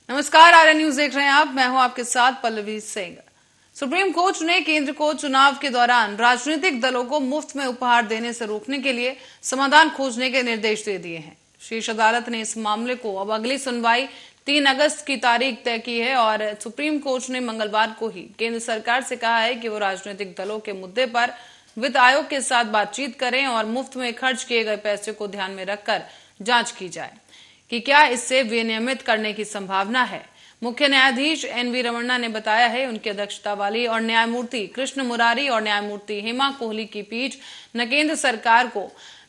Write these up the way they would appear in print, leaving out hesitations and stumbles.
नमस्कार, आर्यन न्यूज देख रहे हैं आप। मैं हूं आपके साथ पल्लवी सिंह। सुप्रीम कोर्ट ने केंद्र को चुनाव के दौरान राजनीतिक दलों को मुफ्त में उपहार देने से रोकने के लिए समाधान खोजने के निर्देश दे दिए हैं। शीर्ष अदालत ने इस मामले को अब अगली सुनवाई 3 अगस्त की तारीख तय की है और सुप्रीम कोर्ट ने मंगलवार को ही केंद्र सरकार से कहा है कि वो राजनीतिक दलों के मुद्दे पर वित्त आयोग के साथ बातचीत करें और मुफ्त में खर्च किए गए पैसे को ध्यान में रखकर जांच की जाए कि क्या इससे विनियमित करने की संभावना है। मुख्य न्यायाधीश एन.वी. रमन्ना ने बताया है। उनकी अध्यक्षता वाली और न्यायमूर्ति कृष्ण मुरारी और न्यायमूर्ति हेमा कोहली की पीठ ने केंद्र सरकार को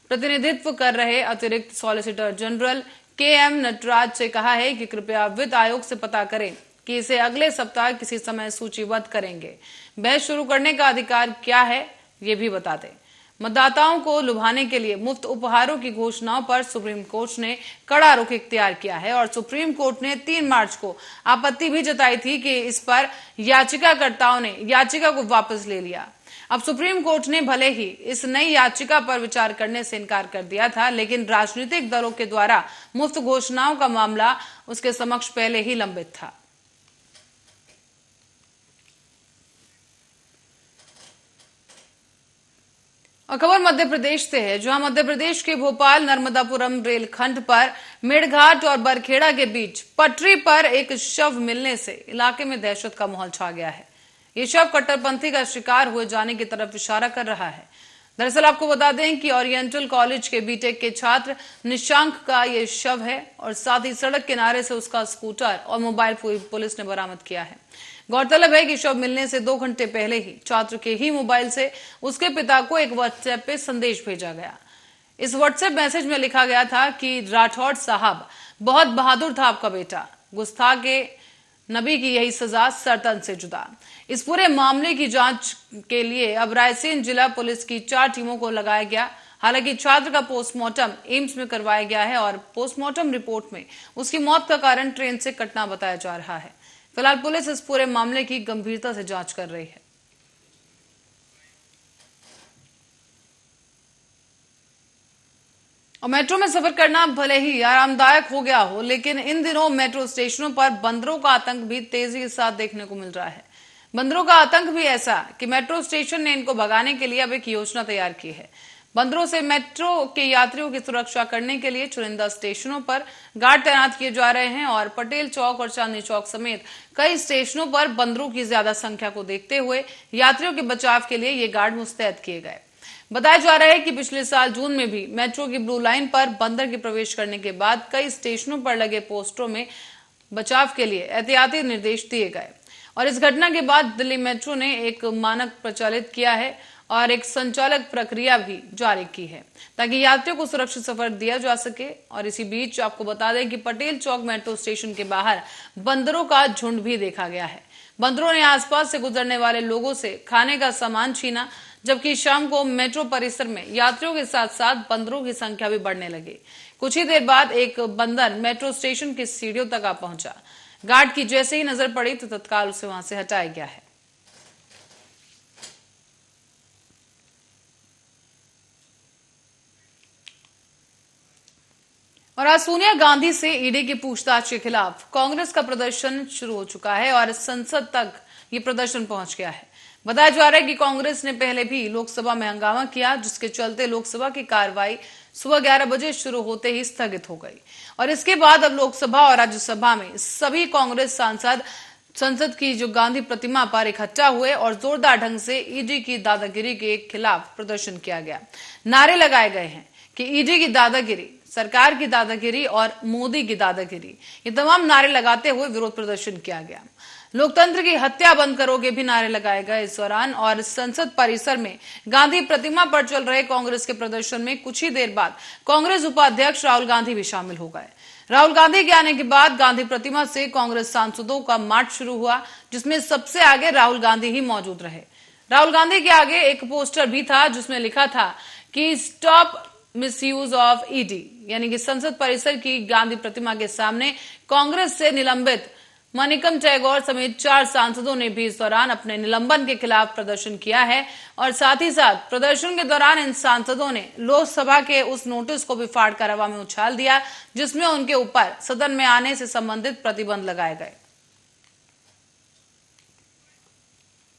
प्रतिनिधित्व कर रहे अतिरिक्त सॉलिसिटर जनरल के.एम. नटराज से कहा है कि कृपया वित्त आयोग से पता करें कि इसे अगले सप्ताह किसी समय सूचीबद्ध करेंगे। बहस शुरू करने का अधिकार क्या है, ये भी बता दें। मतदाताओं को लुभाने के लिए मुफ्त उपहारों की घोषणाओं पर सुप्रीम कोर्ट ने कड़ा रुख इख्तियार किया है और सुप्रीम कोर्ट ने 3 मार्च को आपत्ति भी जताई थी कि इस पर याचिकाकर्ताओं ने याचिका को वापस ले लिया। अब सुप्रीम कोर्ट ने भले ही इस नई याचिका पर विचार करने से इनकार कर दिया था, लेकिन राजनीतिक दलों के द्वारा मुफ्त घोषणाओं का मामला उसके समक्ष पहले ही लंबित था। और खबर मध्य प्रदेश से है, जहां मध्य प्रदेश के भोपाल नर्मदापुरम रेलखंड पर मेड़घाट और बरखेड़ा के बीच पटरी पर एक शव मिलने से इलाके में दहशत का माहौल छा गया है। ये शव कट्टरपंथी का शिकार हुए जाने की तरफ इशारा कर रहा है। दरअसल आपको बता दें कि ओरिएंटल कॉलेज के बीटेक के छात्र निशांक का ये शव है और साथ ही सड़क किनारे से उसका स्कूटर और मोबाइल पुलिस ने बरामद किया है। गौरतलब है कि शव मिलने से 2 घंटे पहले ही छात्र के ही मोबाइल से उसके पिता को एक व्हाट्सएप पे संदेश भेजा गया। इस व्हाट्सएप मैसेज में लिखा गया था कि राठौड़ साहब, बहुत बहादुर था आपका बेटा, गुस्ताखे नबी की यही सजा, सरतन से जुदा। इस पूरे मामले की जांच के लिए अब रायसेन जिला पुलिस की 4 टीमों को लगाया गया। हालांकि छात्र का पोस्टमार्टम एम्स में करवाया गया है और पोस्टमार्टम रिपोर्ट में उसकी मौत का कारण ट्रेन से कटना बताया जा रहा है। फिलहाल पुलिस इस पूरे मामले की गंभीरता से जांच कर रही है। और मेट्रो में सफर करना भले ही आरामदायक हो गया हो, लेकिन इन दिनों मेट्रो स्टेशनों पर बंदरों का आतंक भी तेजी के साथ देखने को मिल रहा है। बंदरों का आतंक भी ऐसा कि मेट्रो स्टेशन ने इनको भगाने के लिए अब एक योजना तैयार की है। बंदरों से मेट्रो के यात्रियों की सुरक्षा करने के लिए चुनिंदा स्टेशनों पर गार्ड तैनात किए जा रहे हैं और पटेल चौक और चांदनी चौक समेत कई स्टेशनों पर बंदरों की ज्यादा संख्या को देखते हुए यात्रियों के बचाव के लिए ये गार्ड मुस्तैद किए गए। बताया जा रहा है कि पिछले साल जून में भी मेट्रो की ब्लू लाइन पर बंदर के प्रवेश करने के बाद कई स्टेशनों पर लगे पोस्टरों में बचाव के लिए एहतियाती निर्देश दिए गए और इस घटना के बाद दिल्ली मेट्रो ने एक मानक प्रचलित किया है और एक संचालक प्रक्रिया भी जारी की है ताकि यात्रियों को सुरक्षित सफर दिया जा सके। और इसी बीच आपको बता दें कि पटेल चौक मेट्रो स्टेशन के बाहर बंदरों का झुंड भी देखा गया है। बंदरों ने आसपास से गुजरने वाले लोगों से खाने का सामान छीना, जबकि शाम को मेट्रो परिसर में यात्रियों के साथ साथ बंदरों की संख्या भी बढ़ने लगी। कुछ ही देर बाद एक बंदर मेट्रो स्टेशन की सीढ़ियों तक आ पहुंचा। गार्ड की जैसे ही नजर पड़ी तो तत्काल उसे वहां से हटाया गया है। और आज सोनिया गांधी से ईडी की पूछताछ के खिलाफ कांग्रेस का प्रदर्शन शुरू हो चुका है और संसद तक ये प्रदर्शन पहुंच गया है। बताया जा रहा है कि कांग्रेस ने पहले भी लोकसभा में हंगामा किया, जिसके चलते लोकसभा की कार्रवाई सुबह 11 बजे शुरू होते ही स्थगित हो गई और इसके बाद अब लोकसभा और राज्यसभा में सभी कांग्रेस सांसद संसद की जो गांधी प्रतिमा पर इकट्ठा हुए और जोरदार ढंग से ईडी की दादागिरी के खिलाफ प्रदर्शन किया गया। नारे लगाए गए हैं कि ईडी की दादागिरी, सरकार की दादागिरी और मोदी की दादागिरी, ये तमाम नारे लगाते हुए विरोध प्रदर्शन किया गया। लोकतंत्र की हत्या बंद करोगे भी नारे लगाए गए इस दौरान। और संसद परिसर में गांधी प्रतिमा पर चल रहे कांग्रेस के प्रदर्शन में कुछ ही देर बाद कांग्रेस उपाध्यक्ष राहुल गांधी भी शामिल हो गए। राहुल गांधी के आने के बाद गांधी प्रतिमा से कांग्रेस सांसदों का मार्च शुरू हुआ, जिसमें सबसे आगे राहुल गांधी ही मौजूद रहे। राहुल गांधी के आगे एक पोस्टर भी था जिसमें लिखा था कि स्टॉप मिसयूज ऑफ ईडी, यानी कि संसद परिसर की गांधी प्रतिमा के सामने कांग्रेस से निलंबित मणिकम टैगोर समेत 4 सांसदों ने भी इस दौरान अपने निलंबन के खिलाफ प्रदर्शन किया है और साथ ही साथ प्रदर्शन के दौरान इन सांसदों ने लोकसभा के उस नोटिस को भी फाड़कर हवा में उछाल दिया जिसमें उनके ऊपर सदन में आने से संबंधित प्रतिबंध लगाए गए।